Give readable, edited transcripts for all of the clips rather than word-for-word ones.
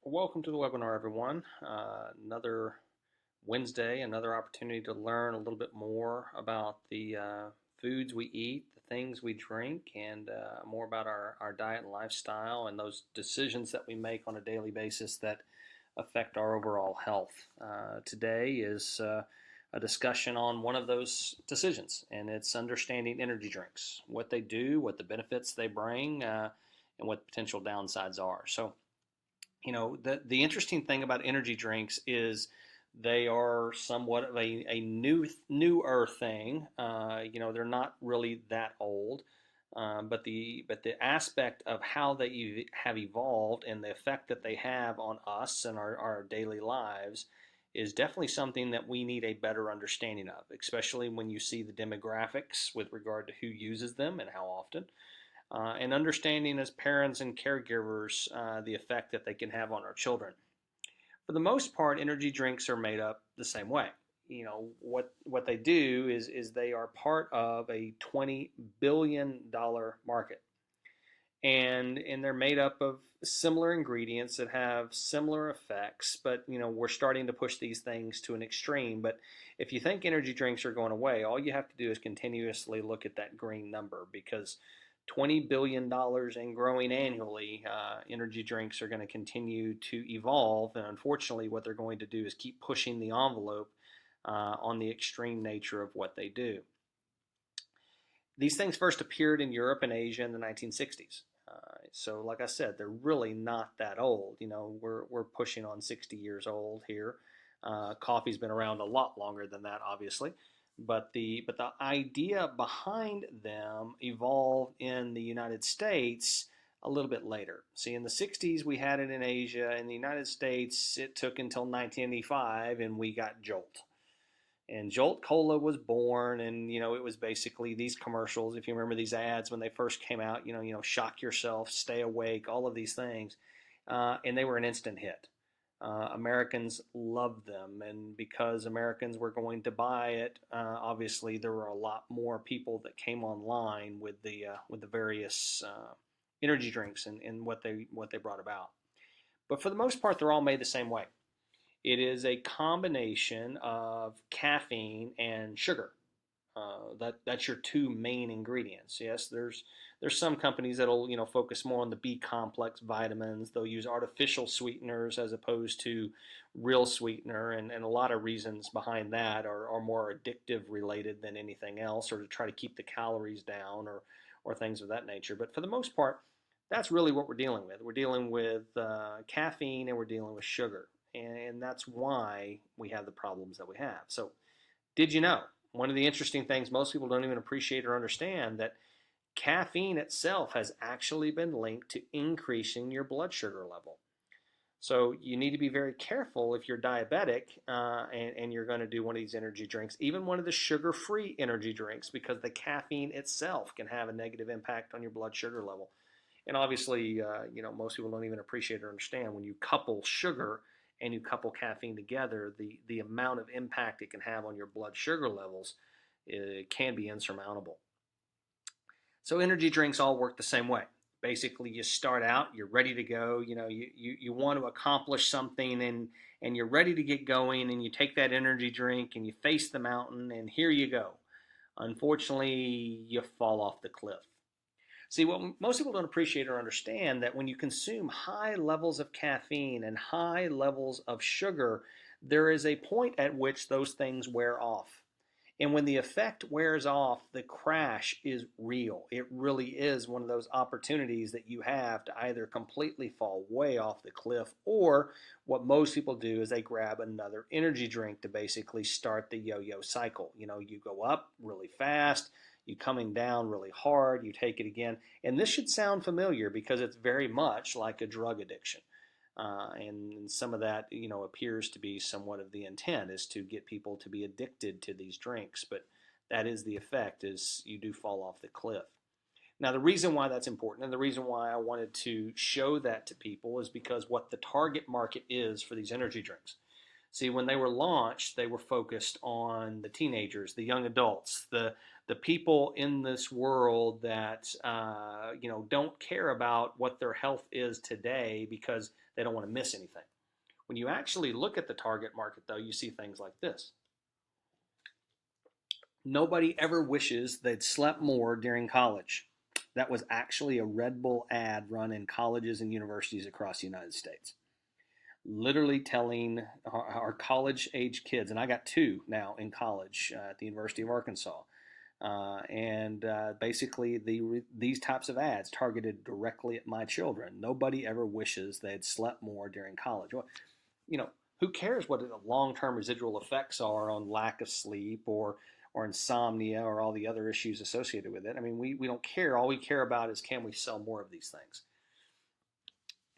Welcome to the webinar, everyone. Another Wednesday, another opportunity to learn a little bit more about the foods we eat, the things we drink, and more about our diet and lifestyle and those decisions that we make on a daily basis that affect our overall health. Today is a discussion on one of those decisions, and it's understanding energy drinks, what they do, what the benefits they bring, and what the potential downsides are. So, the interesting thing about energy drinks is they are somewhat of a newer thing. They're not really that old, but the aspect of how they have evolved and the effect that they have on us and our daily lives is definitely something that we need a better understanding of, especially when you see the demographics with regard to who uses them and how often, and understanding as parents and caregivers the effect that they can have on our children. For the most part, energy drinks are made up the same way. What they do is they are part of a $20 billion market, and they're made up of similar ingredients that have similar effects. But we're starting to push these things to an extreme. But if you think energy drinks are going away, all you have to do is continuously look at that green number, because $20 billion and growing annually, energy drinks are going to continue to evolve. And unfortunately, what they're going to do is keep pushing the envelope on the extreme nature of what they do. These things first appeared in Europe and Asia in the 1960s. So, like I said, they're really not that old. We're pushing on 60 years old here. Coffee's been around a lot longer than that, obviously. But the idea behind them evolved in the United States a little bit later. See, in the 60s, we had it in Asia. In the United States, it took until 1985, and we got Jolt. And Jolt Cola was born, and it was basically these commercials. If you remember these ads when they first came out, shock yourself, stay awake, all of these things, and they were an instant hit. Americans loved them, and because Americans were going to buy it, obviously there were a lot more people that came online with the various energy drinks and what they brought about. But for the most part, they're all made the same way. It is a combination of caffeine and sugar. That's your two main ingredients. Yes, there's some companies that'll focus more on the B complex vitamins. They'll use artificial sweeteners as opposed to real sweetener, and a lot of reasons behind that are more addictive related than anything else, or to try to keep the calories down, or things of that nature. But for the most part, that's really what we're dealing with. We're dealing with caffeine, and we're dealing with sugar, and that's why we have the problems that we have. So, did you know? One of the interesting things most people don't even appreciate or understand, that caffeine itself has actually been linked to increasing your blood sugar level. So you need to be very careful if you're diabetic, and you're going to do one of these energy drinks, even one of the sugar-free energy drinks, because the caffeine itself can have a negative impact on your blood sugar level. And obviously, most people don't even appreciate or understand when you couple sugar and you couple caffeine together, the amount of impact it can have on your blood sugar levels, it can be insurmountable. So energy drinks all work the same way. Basically, you start out, you're ready to go. You want to accomplish something, and you're ready to get going, and you take that energy drink and you face the mountain, and here you go. Unfortunately, you fall off the cliff. See, what most people don't appreciate or understand, that when you consume high levels of caffeine and high levels of sugar, there is a point at which those things wear off. And when the effect wears off, the crash is real. It really is one of those opportunities that you have to either completely fall way off the cliff, or what most people do is they grab another energy drink to basically start the yo-yo cycle. You go up really fast, you coming down really hard, you take it again. And this should sound familiar because it's very much like a drug addiction. And some of that, appears to be somewhat of the intent, is to get people to be addicted to these drinks. But that is the effect, is you do fall off the cliff. Now, the reason why that's important, and the reason why I wanted to show that to people, is because what the target market is for these energy drinks. See, when they were launched, they were focused on the teenagers, the young adults, the people in this world that don't care about what their health is today, because They don't want to miss anything. When you actually look at the target market, though, you see things like this. Nobody ever wishes they'd slept more during college. That was actually a Red Bull ad run in colleges and universities across the United States. Literally telling our college age kids, and I got two now in college at the University of Arkansas. Basically, these types of ads targeted directly at my children. Nobody ever wishes they had slept more during college. Well, you know, who cares what the long-term residual effects are on lack of sleep or insomnia or all the other issues associated with it? I mean, we don't care. All we care about is, can we sell more of these things?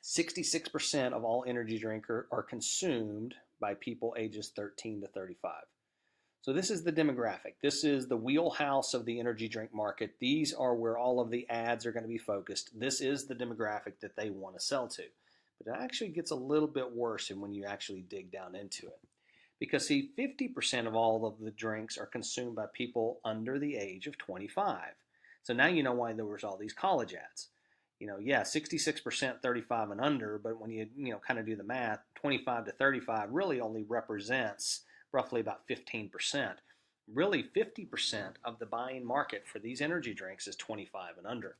66% of all energy drink are consumed by people ages 13 to 35. So this is the demographic. This is the wheelhouse of the energy drink market. These are where all of the ads are going to be focused. This is the demographic that they want to sell to. But it actually gets a little bit worse when you actually dig down into it. Because, see, 50% of all of the drinks are consumed by people under the age of 25. So now you know why there was all these college ads. Yeah, 66% 35 and under, but when you kind of do the math, 25 to 35 really only represents roughly about 15%. Really, 50% of the buying market for these energy drinks is 25 and under.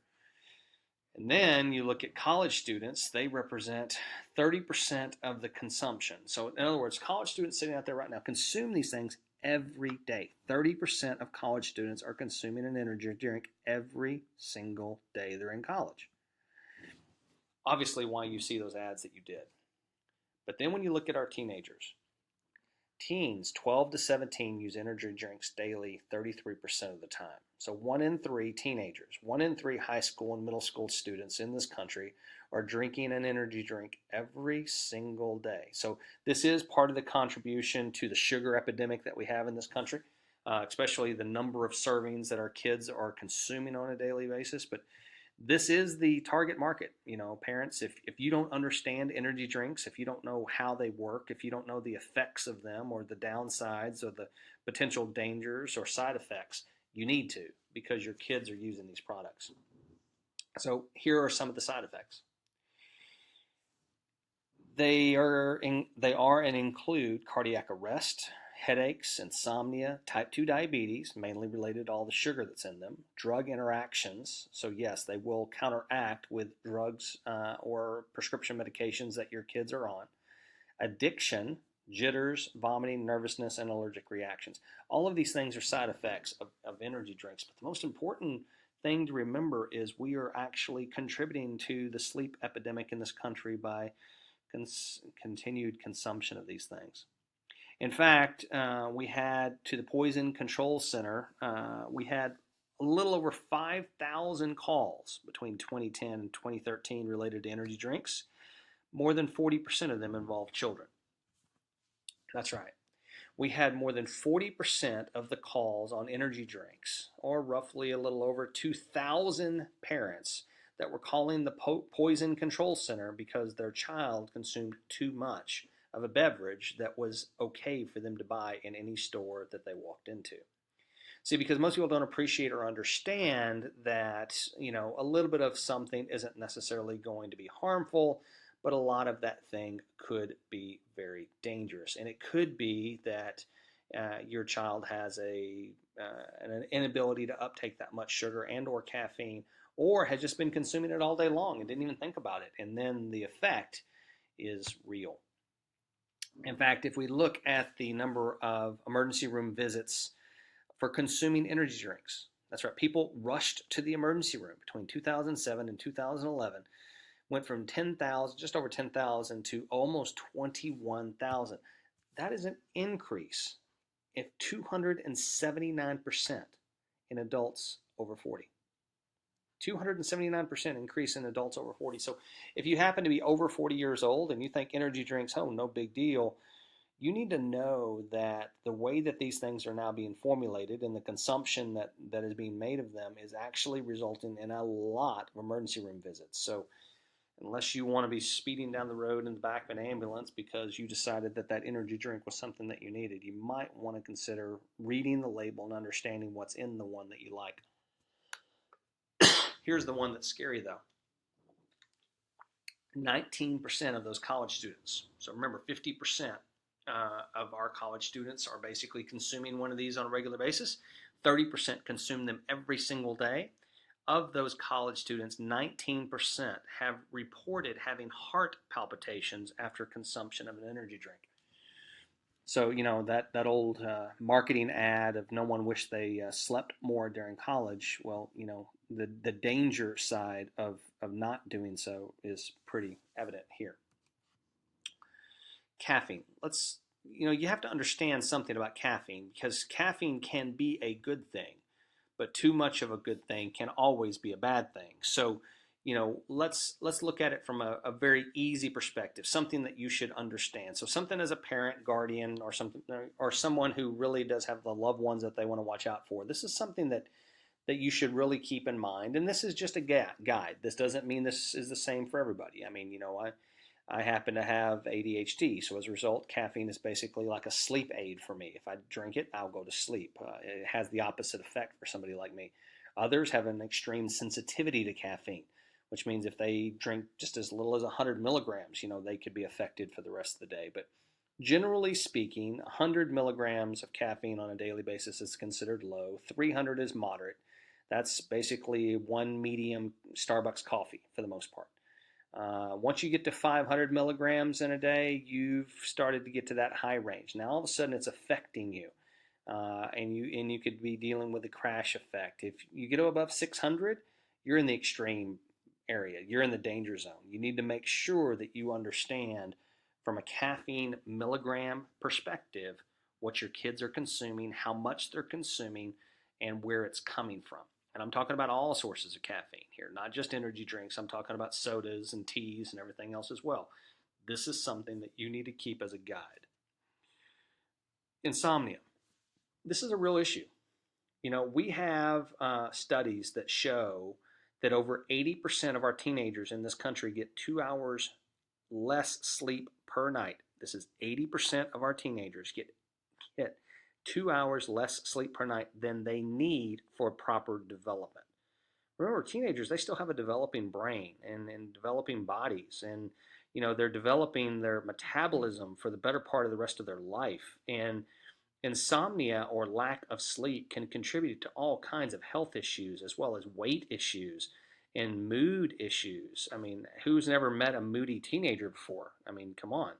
And then you look at college students, they represent 30% of the consumption. So in other words, college students sitting out there right now consume these things every day. 30% of college students are consuming an energy drink every single day they're in college. Obviously why you see those ads that you did. But then when you look at our teenagers, teens 12 to 17 use energy drinks daily 33% of the time. So 1 in 3 teenagers, 1 in 3 high school and middle school students in this country are drinking an energy drink every single day. So this is part of the contribution to the sugar epidemic that we have in this country, especially the number of servings that our kids are consuming on a daily basis. But this is the target market. Parents, if you don't understand energy drinks, if you don't know how they work, if you don't know the effects of them or the downsides or the potential dangers or side effects, you need to, because your kids are using these products. So here are some of the side effects. They are and include cardiac arrest, headaches, insomnia, type 2 diabetes, mainly related to all the sugar that's in them, drug interactions. So yes, they will counteract with drugs or prescription medications that your kids are on. Addiction, jitters, vomiting, nervousness, and allergic reactions. All of these things are side effects of energy drinks. But the most important thing to remember is we are actually contributing to the sleep epidemic in this country by continued consumption of these things. In fact, we had, to the Poison Control Center, we had a little over 5,000 calls between 2010 and 2013 related to energy drinks. More than 40% of them involved children. That's right. We had more than 40% of the calls on energy drinks, or roughly a little over 2,000 parents that were calling the Poison Control Center because their child consumed too much of a beverage that was okay for them to buy in any store that they walked into. See, because most people don't appreciate or understand that, a little bit of something isn't necessarily going to be harmful, but a lot of that thing could be very dangerous. And it could be that your child has an inability to uptake that much sugar and or caffeine, or has just been consuming it all day long and didn't even think about it. And then the effect is real. In fact, if we look at the number of emergency room visits for consuming energy drinks, that's right, people rushed to the emergency room between 2007 and 2011, went from 10,000, just over 10,000 to almost 21,000. That is an increase of 279% in adults over 40. 279% increase in adults over 40. So if you happen to be over 40 years old and you think energy drinks, oh, no big deal, you need to know that the way that these things are now being formulated and the consumption that is being made of them is actually resulting in a lot of emergency room visits. So unless you want to be speeding down the road in the back of an ambulance because you decided that energy drink was something that you needed, you might want to consider reading the label and understanding what's in the one that you like. Here's the one that's scary, though. 19% of those college students, so remember 50% of our college students are basically consuming one of these on a regular basis. 30% consume them every single day. Of those college students, 19% have reported having heart palpitations after consumption of an energy drink. So, that old marketing ad of no one wished they slept more during college. Well, the danger side of not doing so is pretty evident here. Caffeine. You have to understand something about caffeine, because caffeine can be a good thing, but too much of a good thing can always be a bad thing. So, let's look at it from a very easy perspective, something that you should understand. So, something as a parent, guardian, or something, or someone who really does have the loved ones that they want to watch out for. This is something that you should really keep in mind. And this is just a guide. This doesn't mean this is the same for everybody. I mean, I happen to have ADHD, so as a result, caffeine is basically like a sleep aid for me. If I drink it, I'll go to sleep. It has the opposite effect for somebody like me. Others have an extreme sensitivity to caffeine, which means if they drink just as little as 100 milligrams, they could be affected for the rest of the day. But generally speaking, 100 milligrams of caffeine on a daily basis is considered low. 300 is moderate. That's basically one medium Starbucks coffee for the most part. Once you get to 500 milligrams in a day, you've started to get to that high range. Now all of a sudden it's affecting you, and you could be dealing with a crash effect. If you get above 600, you're in the extreme area. You're in the danger zone. You need to make sure that you understand from a caffeine milligram perspective what your kids are consuming, how much they're consuming, and where it's coming from. And I'm talking about all sources of caffeine here, not just energy drinks. I'm talking about sodas and teas and everything else as well. This is something that you need to keep as a guide. Insomnia. This is a real issue. We have studies that show that over 80% of our teenagers in this country get 2 hours less sleep per night. This is 80% of our teenagers get 2 hours less sleep per night than they need for proper development. Remember, teenagers, they still have a developing brain and developing bodies, and they're developing their metabolism for the better part of the rest of their life. And insomnia, or lack of sleep, can contribute to all kinds of health issues, as well as weight issues and mood issues. I mean, who's never met a moody teenager before? I mean, come on.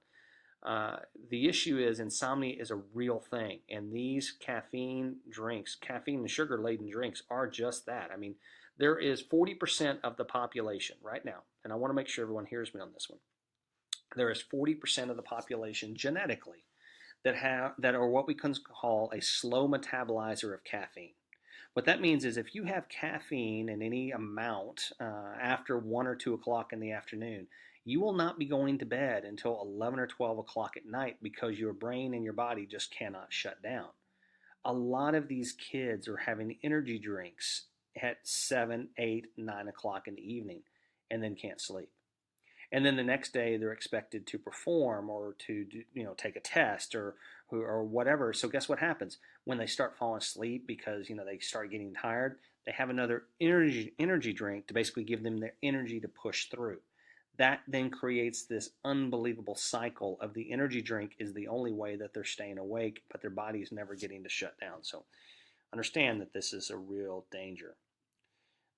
The issue is insomnia is a real thing, and these caffeine drinks, caffeine and sugar-laden drinks, are just that. I mean, there is 40% of the population right now, and I want to make sure everyone hears me on this one. There is 40% of the population genetically that are what we can call a slow metabolizer of caffeine. What that means is if you have caffeine in any amount after 1 or 2 o'clock in the afternoon, you will not be going to bed until 11 or 12 o'clock at night, because your brain and your body just cannot shut down. A lot of these kids are having energy drinks at 7, 8, 9 o'clock in the evening and then can't sleep. And then the next day they're expected to perform or to take a test or whatever. So guess what happens? When they start falling asleep because they start getting tired, they have another energy drink to basically give them the energy to push through. That then creates this unbelievable cycle of the energy drink is the only way that they're staying awake, but their body is never getting to shut down. So understand that this is a real danger.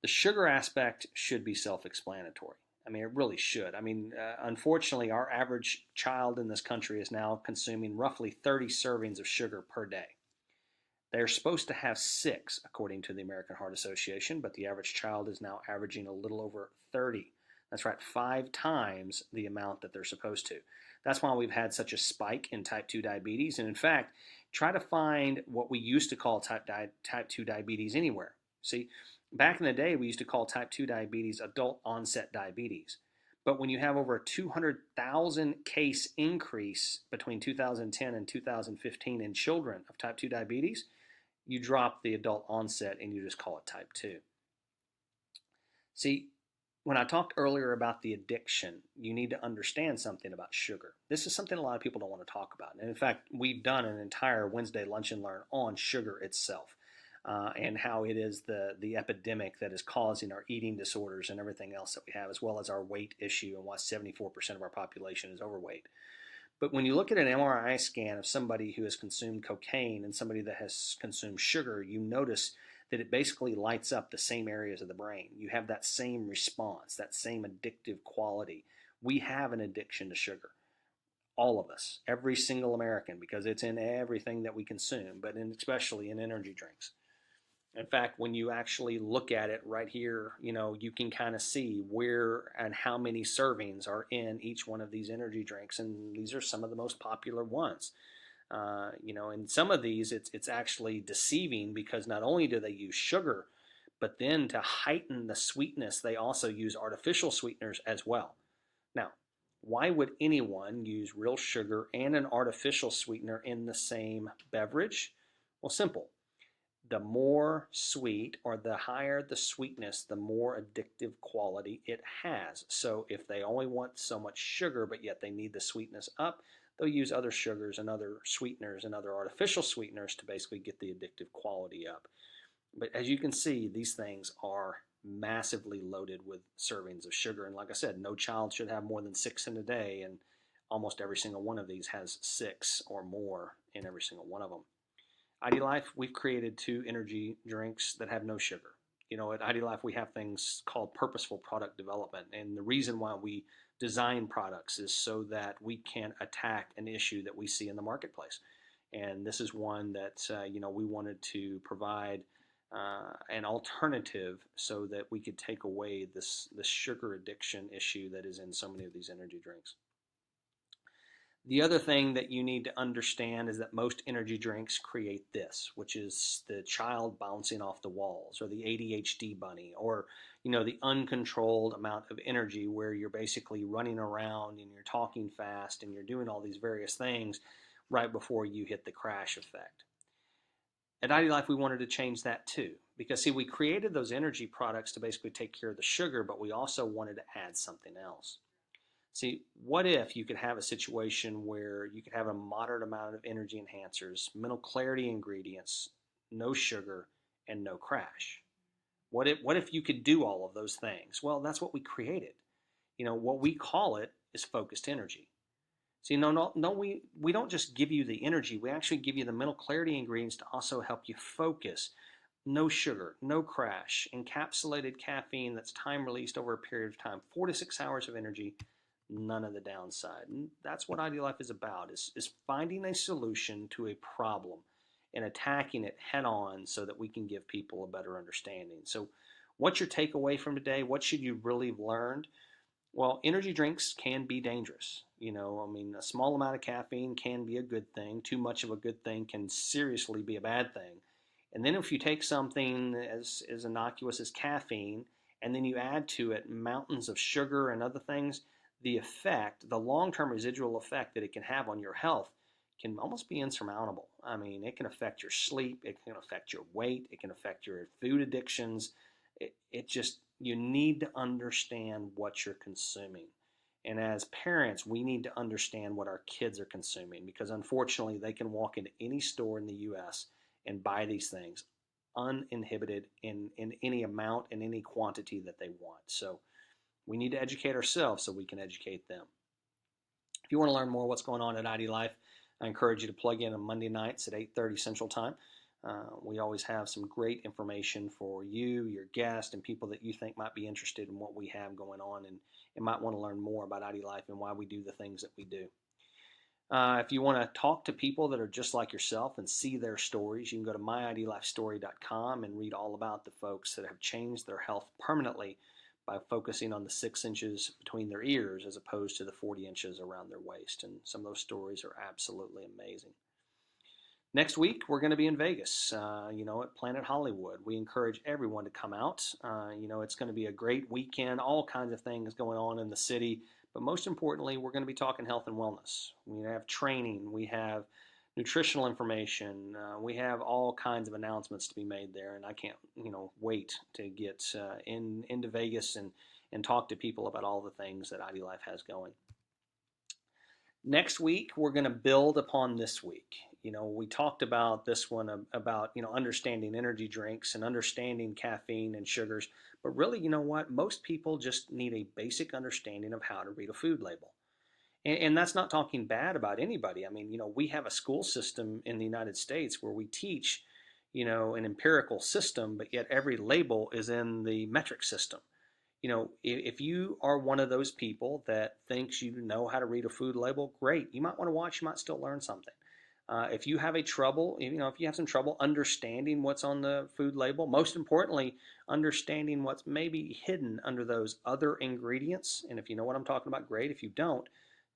The sugar aspect should be self-explanatory. I mean, it really should. I mean, unfortunately, our average child in this country is now consuming roughly 30 servings of sugar per day. They're supposed to have 6, according to the American Heart Association, but the average child is now averaging a little over 30. That's right, 5 times the amount that they're supposed to. That's why we've had such a spike in type 2 diabetes. And in fact, try to find what we used to call type 2 diabetes anywhere. See, back in the day, we used to call type 2 diabetes adult onset diabetes. But when you have over a 200,000 case increase between 2010 and 2015 in children of type 2 diabetes, you drop the adult onset and you just call it type 2. See, when I talked earlier about the addiction, you need to understand something about sugar. This is something a lot of people don't want to talk about. And in fact, we've done an entire Wednesday Lunch and Learn on sugar itself. and how it is the epidemic that is causing our eating disorders and everything else that we have, as well as our weight issue and why 74% of our population is overweight. But when you look at an MRI scan of somebody who has consumed cocaine and somebody that has consumed sugar, you notice that it basically lights up the same areas of the brain. You have that same response, that same addictive quality. We have an addiction to sugar. All of us, every single American, because it's in everything that we consume, but especially in energy drinks. In fact, when you actually look at it right here, you can kind of see where and how many servings are in each one of these energy drinks, and these are some of the most popular ones. And some of these, it's actually deceiving because not only do they use sugar, but then to heighten the sweetness, they also use artificial sweeteners as well. Now, why would anyone use real sugar and an artificial sweetener in the same beverage? Well, simple. The more sweet or the higher the sweetness, the more addictive quality it has. So if they only want so much sugar, but yet they need the sweetness up, they'll use other sugars and other sweeteners and other artificial sweeteners to basically get the addictive quality up. But as you can see, these things are massively loaded with servings of sugar. And like I said, no child should have more than 6 in a day, and almost every single one of these has 6 or more in every single one of them. IDLife, we've created 2 energy drinks that have no sugar. At IDLife, we have things called purposeful product development. And the reason why we design products is so that we can attack an issue that we see in the marketplace. And this is one that, we wanted to provide an alternative so that we could take away this sugar addiction issue that is in so many of these energy drinks. The other thing that you need to understand is that most energy drinks create this, which is the child bouncing off the walls, or the ADHD bunny, or the uncontrolled amount of energy where you're basically running around and you're talking fast and you're doing all these various things right before you hit the crash effect. At IDLife, we wanted to change that too, because see, we created those energy products to basically take care of the sugar, but we also wanted to add something else. See, what if you could have a situation where you could have a moderate amount of energy enhancers, mental clarity ingredients, no sugar, and no crash? What if you could do all of those things? Well, that's what we created. What we call it is focused energy. See, no, we don't just give you the energy. We actually give you the mental clarity ingredients to also help you focus. No sugar, no crash, encapsulated caffeine that's time released over a period of time, 4 to 6 hours of energy, none of the downside. And that's what IDLife is about, is finding a solution to a problem and attacking it head on so that we can give people a better understanding. So what's your takeaway from today? What should you really have learned? Well, energy drinks can be dangerous. A small amount of caffeine can be a good thing. Too much of a good thing can seriously be a bad thing. And then if you take something as innocuous as caffeine, and then you add to it mountains of sugar and other things, the long-term residual effect that it can have on your health can almost be insurmountable. It can affect your sleep, it can affect your weight, it can affect your food addictions. You need to understand what you're consuming. And as parents, we need to understand what our kids are consuming, because unfortunately they can walk into any store in the U.S. and buy these things uninhibited in any amount and any quantity that they want. So we need to educate ourselves so we can educate them. If you want to learn more what's going on at IDLife, I encourage you to plug in on Monday nights at 8:30 Central Time. We always have some great information for you, your guests, and people that you think might be interested in what we have going on and might want to learn more about IDLife and why we do the things that we do. If you want to talk to people that are just like yourself and see their stories, you can go to myidlifestory.com and read all about the folks that have changed their health permanently by focusing on the 6 inches between their ears as opposed to the 40 inches around their waist. And some of those stories are absolutely amazing. Next week, we're going to be in Vegas, at Planet Hollywood. We encourage everyone to come out. It's going to be a great weekend, all kinds of things going on in the city. But most importantly, we're going to be talking health and wellness. We have training. We have nutritional information. We have all kinds of announcements to be made there, and I can't, wait to get into Vegas and talk to people about all the things that IDLife has going. Next week, we're going to build upon this week. We talked about this one about, understanding energy drinks and understanding caffeine and sugars. But really, you know what? Most people just need a basic understanding of how to read a food label. And that's not talking bad about anybody. I mean, we have a school system in the United States where we teach, an empirical system, but yet every label is in the metric system. If you are one of those people that thinks you know how to read a food label, great. You might want to watch, you might still learn something. If you have if you have some trouble understanding what's on the food label, most importantly, understanding what's maybe hidden under those other ingredients. And if you know what I'm talking about, great. If you don't,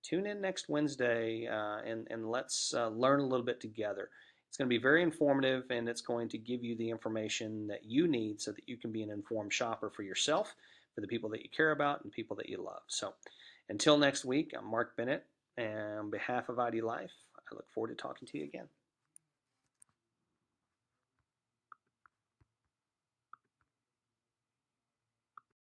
tune in next Wednesday and let's learn a little bit together. It's going to be very informative and it's going to give you the information that you need so that you can be an informed shopper for yourself, for the people that you care about, and people that you love. So until next week, I'm Mark Bennett, and on behalf of ID Life, I look forward to talking to you again.